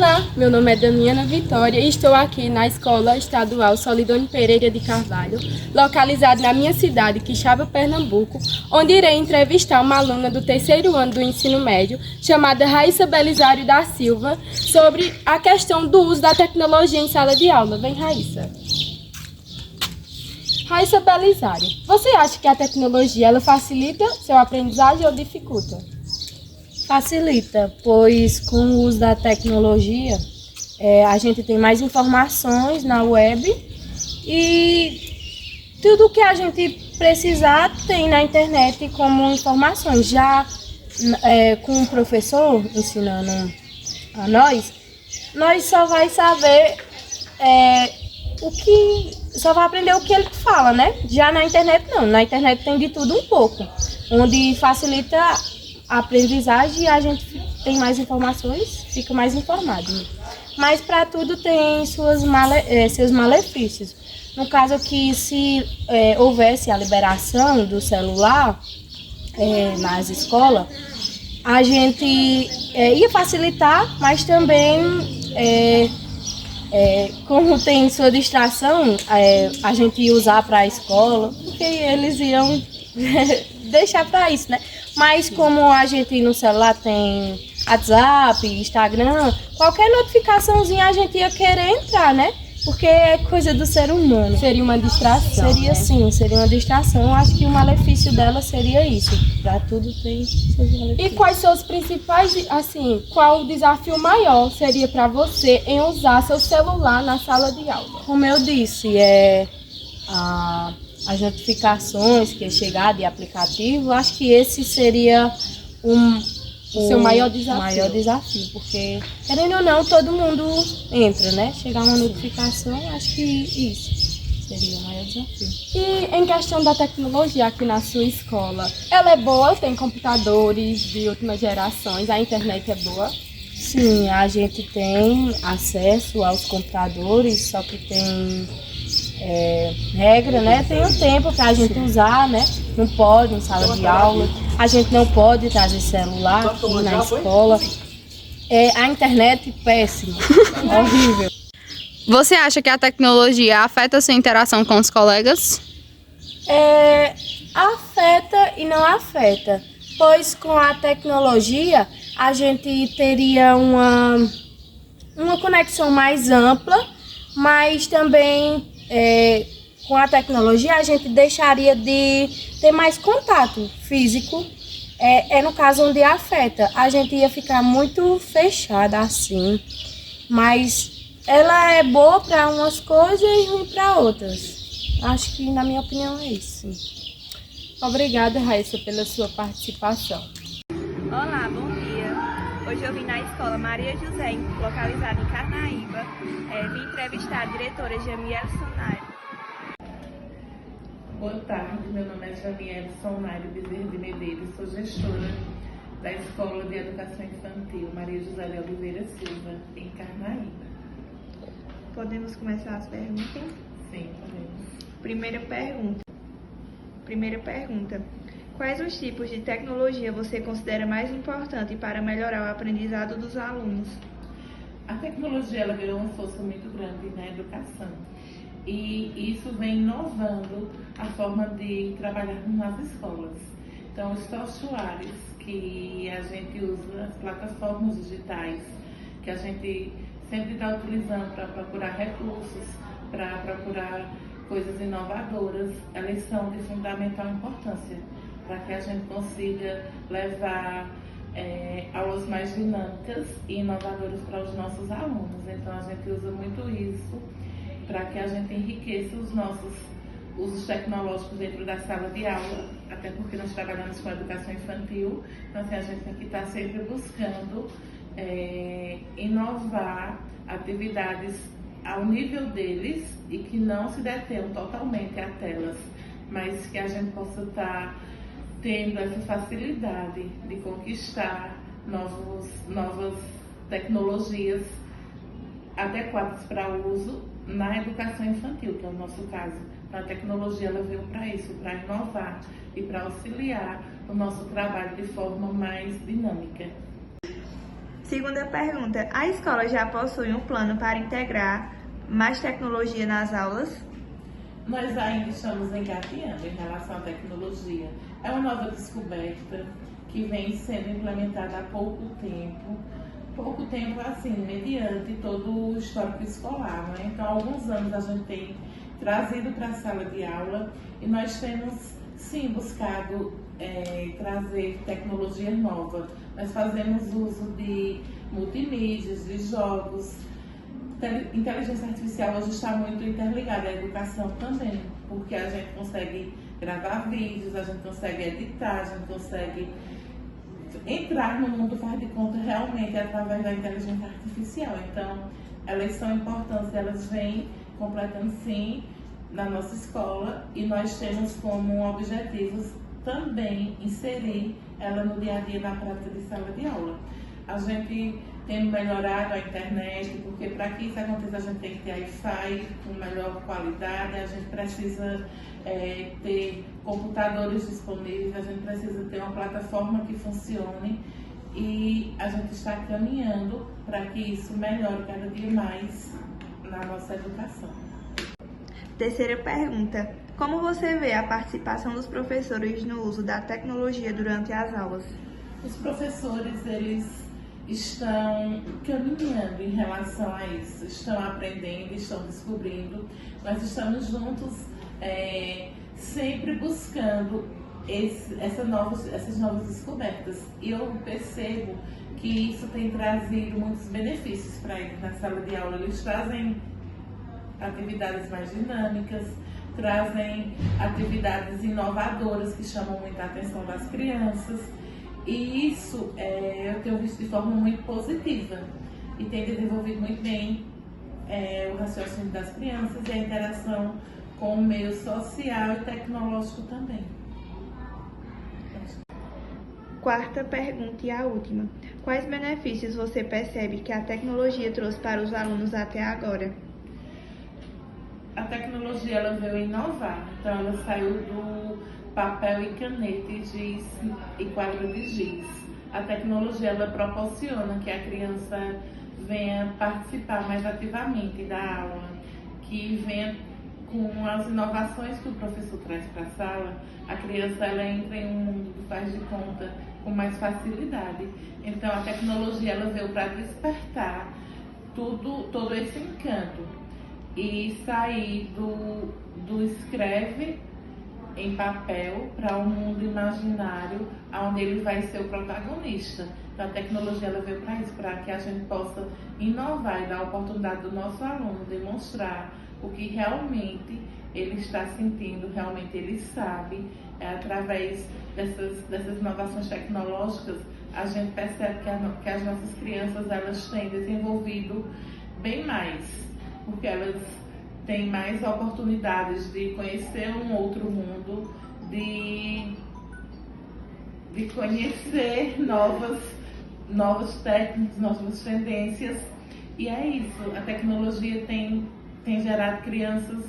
Olá, meu nome é Damiana Vitória e estou aqui na Escola Estadual Solidônio Pereira de Carvalho, localizada na minha cidade, Quixaba, Pernambuco, onde irei entrevistar uma aluna do terceiro ano do ensino médio, chamada Raíssa Belisário da Silva, sobre a questão do uso da tecnologia em sala de aula. Vem, Raíssa. Raíssa Belisário, você acha que a tecnologia ela facilita seu aprendizagem ou dificulta? Facilita, pois com o uso da tecnologia a gente tem mais informações na web e tudo que a gente precisar tem na internet como informações. Já com o professor ensinando a nós só vai saber só vai aprender o que ele fala, né? Já na internet não, na internet tem de tudo um pouco, onde facilita a aprendizagem e a gente tem mais informações, fica mais informado. Mas para tudo tem seus malefícios. No caso que se houvesse a liberação do celular nas escolas, a gente ia facilitar, mas também como tem sua distração, a gente ia usar para a escola, porque eles iam deixar para isso, né? Mas como a gente no celular tem WhatsApp, Instagram, qualquer notificaçãozinha a gente ia querer entrar, né? Porque é coisa do ser humano. Seria uma distração. Seria né? sim, seria uma distração. Eu acho que o malefício dela seria isso. Para tudo tem seus malefícios. E quais são os principais, assim, qual o desafio maior seria para você em usar seu celular na sala de aula? Como eu disse, as notificações que chegar de aplicativo, acho que esse seria O seu maior desafio. maior desafio, porque, querendo ou não, todo mundo entra, né? Chegar uma notificação, acho que isso seria o maior desafio. E em questão da tecnologia aqui na sua escola, ela é boa? Tem computadores de últimas gerações, a internet é boa? Sim, a gente tem acesso aos computadores, só que tem regra, né? Tem um tempo para a gente usar, né? Não pode em sala de aula, a gente não pode trazer celular aqui na escola. A internet péssima, horrível. Você acha que a tecnologia afeta a sua interação com os colegas? Afeta e não afeta, pois com a tecnologia a gente teria uma conexão mais ampla, mas também com a tecnologia a gente deixaria de ter mais contato físico. No caso onde afeta, a gente ia ficar muito fechada assim, mas ela é boa para umas coisas e ruim para outras. Acho que, na minha opinião, é isso. Obrigada, Raíssa, pela sua participação. Olá, bom dia. Hoje eu vim na escola Maria José, localizada em Carnaíba. Vim entrevistar a diretora Jamiele Sonário. Boa tarde, meu nome é Jamiele Sonário Bezerra de Medeiros, sou gestora da Escola de Educação Infantil Maria José de Oliveira Silva, em Carnaíba. Podemos começar as perguntas? Sim, podemos. Primeira pergunta. Quais os tipos de tecnologia você considera mais importante para melhorar o aprendizado dos alunos? A tecnologia ela ganhou uma força muito grande na educação e isso vem inovando a forma de trabalhar nas escolas. Então, os softwares que a gente usa, as plataformas digitais que a gente sempre está utilizando para procurar recursos, para procurar coisas inovadoras, elas são de fundamental importância para que a gente consiga levar aulas mais dinâmicas e inovadoras para os nossos alunos. Então, a gente usa muito isso para que a gente enriqueça os nossos usos tecnológicos dentro da sala de aula, até porque nós trabalhamos com educação infantil, então assim, a gente tem que estar sempre buscando inovar atividades ao nível deles e que não se detenham totalmente a telas, mas que a gente possa estar tendo essa facilidade de conquistar novas tecnologias adequadas para o uso na educação infantil, que é o nosso caso. A tecnologia ela veio para isso, para inovar e para auxiliar o nosso trabalho de forma mais dinâmica. Segunda pergunta: a escola já possui um plano para integrar mais tecnologia nas aulas? Nós ainda estamos engateando em relação à tecnologia. É uma nova descoberta que vem sendo implementada há pouco tempo assim, mediante todo o histórico escolar, né? Então, há alguns anos a gente tem trazido para a sala de aula e nós temos, sim, buscado trazer tecnologia nova. Nós fazemos uso de multimídias, de jogos. Inteligência artificial hoje está muito interligada à educação também, porque a gente consegue gravar vídeos, a gente consegue editar, a gente consegue entrar no mundo, faz de conta, realmente através da inteligência artificial. Então, elas são importantes, elas vêm completando, sim, na nossa escola, e nós temos como objetivos também inserir ela no dia a dia, na prática de sala de aula. A gente tem melhorado a internet, porque para que isso aconteça a gente tem que ter Wi-Fi com melhor qualidade, a gente precisa ter computadores disponíveis, a gente precisa ter uma plataforma que funcione, e a gente está caminhando para que isso melhore cada dia mais na nossa educação. Terceira pergunta: como você vê a participação dos professores no uso da tecnologia durante as aulas? Os professores, eles estão caminhando em relação a isso, estão aprendendo, estão descobrindo. Nós estamos juntos sempre buscando essas novas descobertas, e eu percebo que isso tem trazido muitos benefícios para eles na sala de aula. Eles trazem atividades mais dinâmicas, trazem atividades inovadoras que chamam muita atenção das crianças. E isso eu tenho visto de forma muito positiva e tem desenvolvido muito bem o raciocínio das crianças e a interação com o meio social e tecnológico também. Quarta pergunta e a última: quais benefícios você percebe que a tecnologia trouxe para os alunos até agora? A tecnologia, ela veio inovar, então ela saiu do papel e caneta e giz e quadro de giz. A tecnologia, ela proporciona que a criança venha participar mais ativamente da aula, que venha com as inovações que o professor traz para a sala, a criança, ela entra em um mundo do faz de conta com mais facilidade. Então a tecnologia, ela veio para despertar todo esse encanto e sair do escreve em papel para um mundo imaginário, onde ele vai ser o protagonista. Então a tecnologia, ela veio para isso, para que a gente possa inovar e dar a oportunidade do nosso aluno demonstrar o que realmente ele está sentindo, realmente ele sabe. Através dessas inovações tecnológicas, a gente percebe que as nossas crianças, elas têm desenvolvido bem mais, porque elas têm mais oportunidades de conhecer um outro mundo, de conhecer novas técnicas, novas tendências. E é isso, a tecnologia tem gerado crianças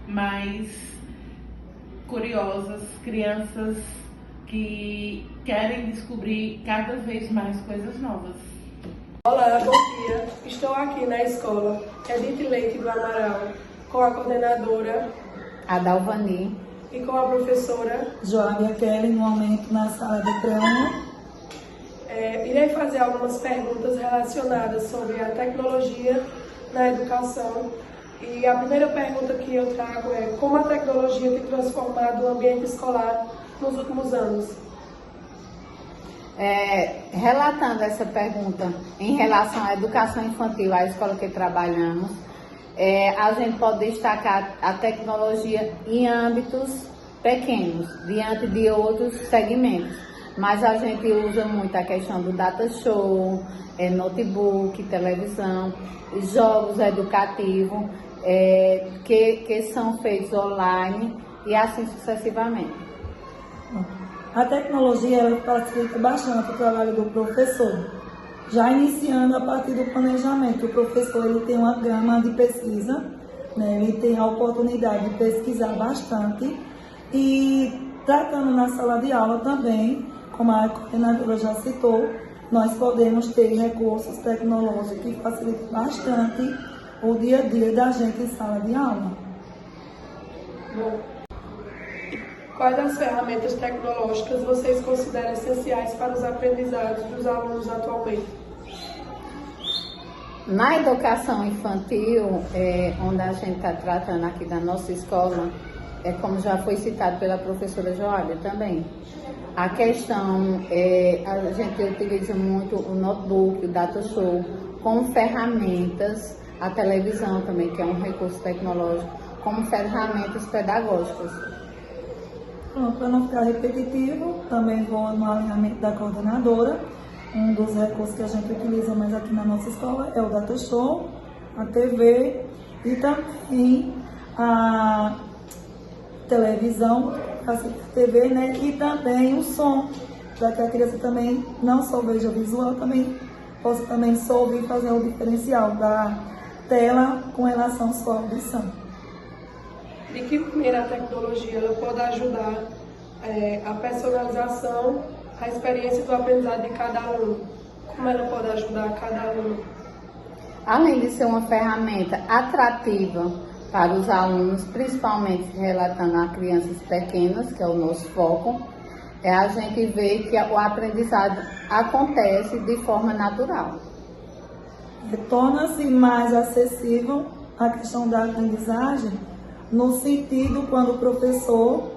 mais curiosas, crianças que querem descobrir cada vez mais coisas novas. Olá, bom dia. Estou aqui na escola Edith Leite do Amaral com a coordenadora Adalvani e com a professora Joânia Kelly, no momento na sala de prêmio. Irei fazer algumas perguntas relacionadas sobre a tecnologia na educação. E a primeira pergunta que eu trago é: como a tecnologia tem transformado o ambiente escolar nos últimos anos? Relatando essa pergunta em relação à educação infantil, a escola que trabalhamos, a gente pode destacar a tecnologia em âmbitos pequenos, diante de outros segmentos. Mas a gente usa muito a questão do data show, notebook, televisão, jogos educativos, que são feitos online e assim sucessivamente. A tecnologia, ela facilita bastante o trabalho do professor, já iniciando a partir do planejamento. O professor, ele tem uma gama de pesquisa, né? Ele tem a oportunidade de pesquisar bastante e tratando na sala de aula também, como a coordenadora já citou, nós podemos ter recursos tecnológicos que facilitam bastante o dia a dia da gente em sala de aula. Bom, quais as ferramentas tecnológicas vocês consideram essenciais para os aprendizados dos alunos atualmente? Na educação infantil, onde a gente está tratando aqui da nossa escola, como já foi citado pela professora Joália também, a questão, a gente utiliza muito o notebook, o data show, como ferramentas, a televisão também, que é um recurso tecnológico, como ferramentas pedagógicas. Para não ficar repetitivo, também vou no alinhamento da coordenadora. Um dos recursos que a gente utiliza mais aqui na nossa escola é o data show, a TV e também a televisão, a TV, né? E também o som, para que a criança também não só veja visual, também possa também só ouvir, fazer o diferencial da tela com relação à sua audição. De que maneira a tecnologia ela pode ajudar a personalização, a experiência do aprendizado de cada aluno? Como ela pode ajudar cada aluno? Além de ser uma ferramenta atrativa para os alunos, principalmente relatando a crianças pequenas, que é o nosso foco, a gente vê que o aprendizado acontece de forma natural. Torna-se mais acessível a questão da aprendizagem, no sentido quando o professor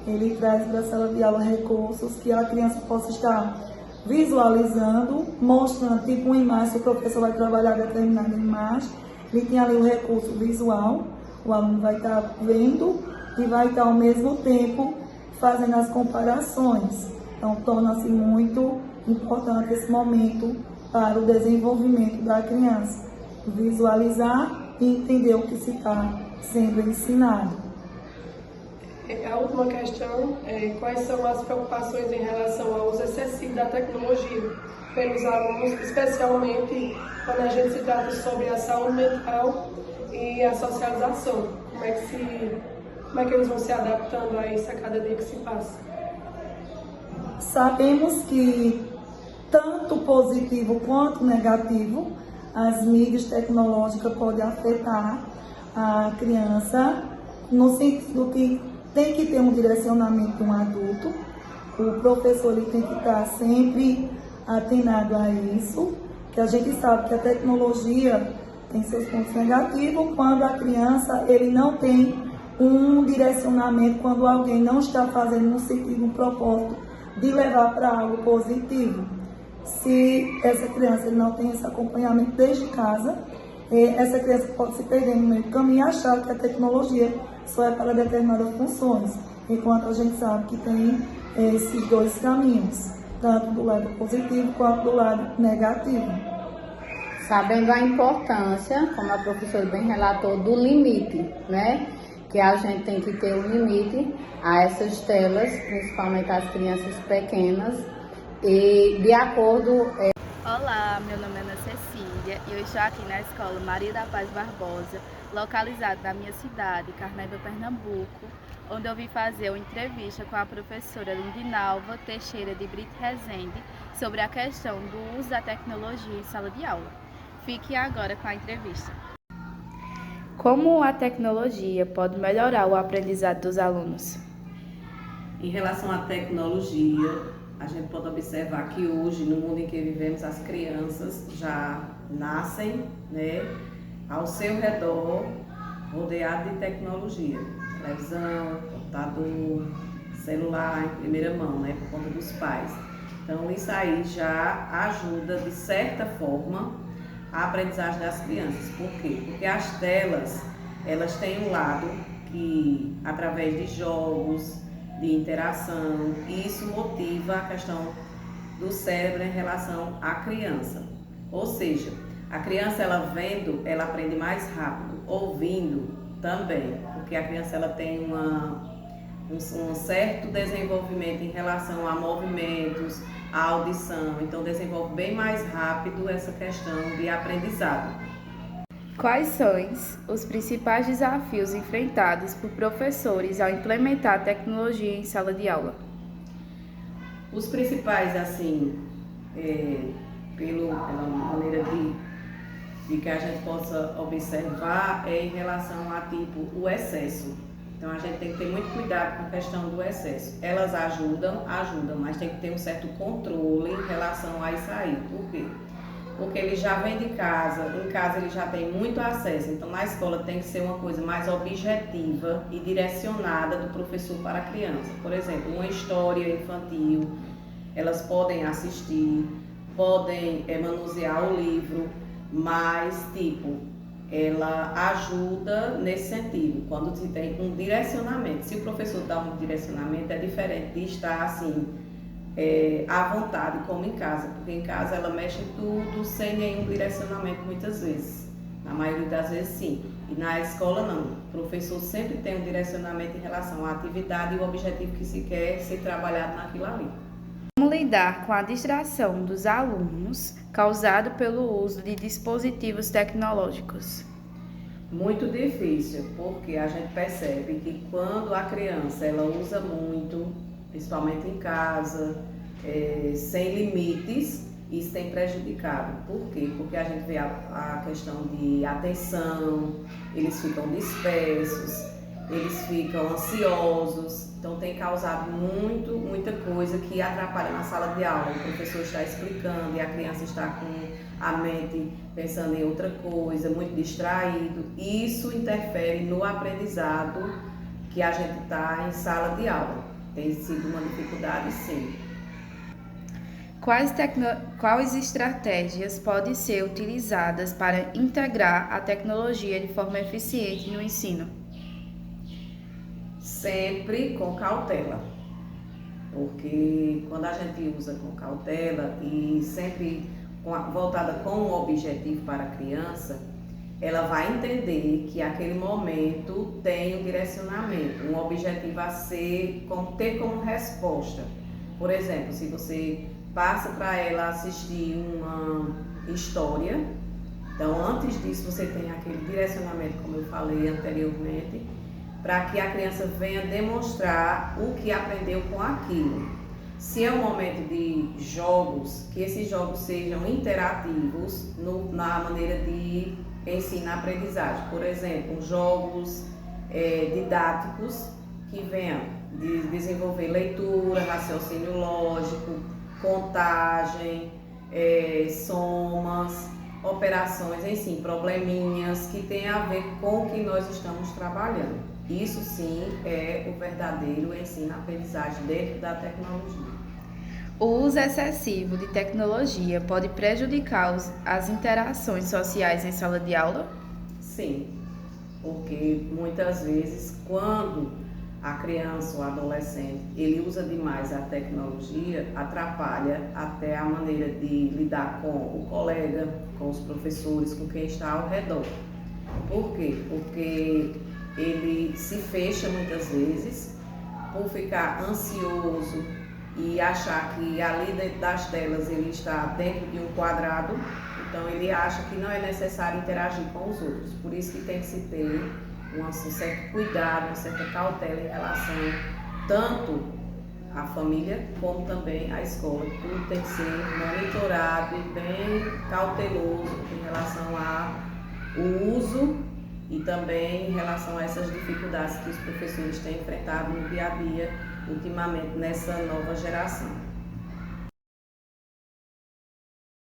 ele traz para a sala de aula recursos que a criança possa estar visualizando, mostrando tipo uma imagem, se o professor vai trabalhar determinada imagem, ele tem ali o recurso visual, o aluno vai estar vendo e vai estar ao mesmo tempo fazendo as comparações. Então torna-se muito importante esse momento para o desenvolvimento da criança, visualizar e entender o que se está sendo ensinado. A última questão é quais são as preocupações em relação ao uso excessivo da tecnologia pelos alunos, especialmente quando a gente se trata sobre a saúde mental e a socialização. Como é que eles vão se adaptando a isso a cada dia que se passa? Sabemos que tanto positivo quanto negativo, as mídias tecnológicas podem afetar a criança, no sentido que tem que ter um direcionamento de um adulto, o professor ele tem que estar sempre atenado a isso, que a gente sabe que a tecnologia tem seus pontos negativos quando a criança ele não tem um direcionamento, quando alguém não está fazendo no sentido, um propósito de levar para algo positivo. Se essa criança ele não tem esse acompanhamento desde casa, essa criança pode se perder no meio do caminho e achar que a tecnologia só é para determinadas funções, enquanto a gente sabe que tem esses dois caminhos, tanto do lado positivo quanto do lado negativo. Sabendo a importância, como a professora bem relatou, do limite, né? Que a gente tem que ter um limite a essas telas, principalmente as crianças pequenas, e de acordo... Olá, meu nome é Ana Cecília e eu estou aqui na Escola Maria da Paz Barbosa, localizada na minha cidade, Carnaíba, Pernambuco, onde eu vim fazer uma entrevista com a professora Lindinalva Teixeira de Brito Rezende sobre a questão do uso da tecnologia em sala de aula. Fique agora com a entrevista. Como a tecnologia pode melhorar o aprendizado dos alunos? Em relação à tecnologia, a gente pode observar que hoje, no mundo em que vivemos, as crianças já nascem, né, ao seu redor, rodeadas de tecnologia. Televisão, computador, celular em primeira mão, né, por conta dos pais. Então, isso aí já ajuda, de certa forma, a aprendizagem das crianças. Por quê? Porque as telas, elas têm um lado que, através de jogos, de interação, isso motiva a questão do cérebro em relação à criança. Ou seja, a criança, ela vendo, ela aprende mais rápido, ouvindo também, porque a criança ela tem um certo desenvolvimento em relação a movimentos, a audição, então desenvolve bem mais rápido essa questão de aprendizado. Quais são os principais desafios enfrentados por professores ao implementar a tecnologia em sala de aula? Os principais, assim, pela maneira de que a gente possa observar é em relação a tipo o excesso. Então a gente tem que ter muito cuidado com a questão do excesso. Elas ajudam, mas tem que ter um certo controle em relação a isso aí. Por quê? Porque ele já vem de casa, em casa ele já tem muito acesso, então na escola tem que ser uma coisa mais objetiva e direcionada do professor para a criança. Por exemplo, uma história infantil, elas podem assistir, podem manusear o livro, mas ela ajuda nesse sentido, quando se tem um direcionamento. Se o professor dá um direcionamento, é diferente de estar assim, à vontade, como em casa, porque em casa ela mexe em tudo sem nenhum direcionamento muitas vezes, na maioria das vezes sim, e na escola não. O professor sempre tem um direcionamento em relação à atividade e o objetivo que se quer ser trabalhado naquilo ali. Como lidar com a distração dos alunos causada pelo uso de dispositivos tecnológicos? Muito difícil, porque a gente percebe que quando a criança ela usa muito, principalmente em casa, sem limites, isso tem prejudicado. Por quê? Porque a gente vê a questão de atenção, eles ficam dispersos, eles ficam ansiosos, então tem causado muita coisa que atrapalha na sala de aula. O professor está explicando e a criança está com a mente pensando em outra coisa, muito distraído. Isso interfere no aprendizado que a gente está em sala de aula. Tem sido uma dificuldade, sim. Quais estratégias podem ser utilizadas para integrar a tecnologia de forma eficiente no ensino? Sempre com cautela, porque quando a gente usa com cautela e sempre voltada com um objetivo para a criança, ela vai entender que aquele momento tem um direcionamento, um objetivo a ter como resposta. Por exemplo, se você passa para ela assistir uma história, então antes disso você tem aquele direcionamento, como eu falei anteriormente, para que a criança venha demonstrar o que aprendeu com aquilo. Se é um momento de jogos, que esses jogos sejam interativos na maneira de ensino-aprendizagem. Por exemplo, jogos didáticos que venham de desenvolver leitura, raciocínio lógico, contagem, somas, operações, enfim, probleminhas que tem a ver com o que nós estamos trabalhando. Isso sim é o verdadeiro ensino-aprendizagem dentro da tecnologia. O uso excessivo de tecnologia pode prejudicar as interações sociais em sala de aula? Sim, porque muitas vezes quando a criança ou adolescente ele usa demais a tecnologia, atrapalha até a maneira de lidar com o colega, com os professores, com quem está ao redor. Por quê? Porque ele se fecha muitas vezes por ficar ansioso e achar que ali dentro das telas ele está dentro de um quadrado, então ele acha que não é necessário interagir com os outros. Por isso que tem que se ter um certo cuidado, uma certa cautela em relação tanto à família como também à escola. Tudo tem que ser monitorado e bem cauteloso em relação ao uso e também em relação a essas dificuldades que os professores têm enfrentado no dia a dia ultimamente nessa nova geração.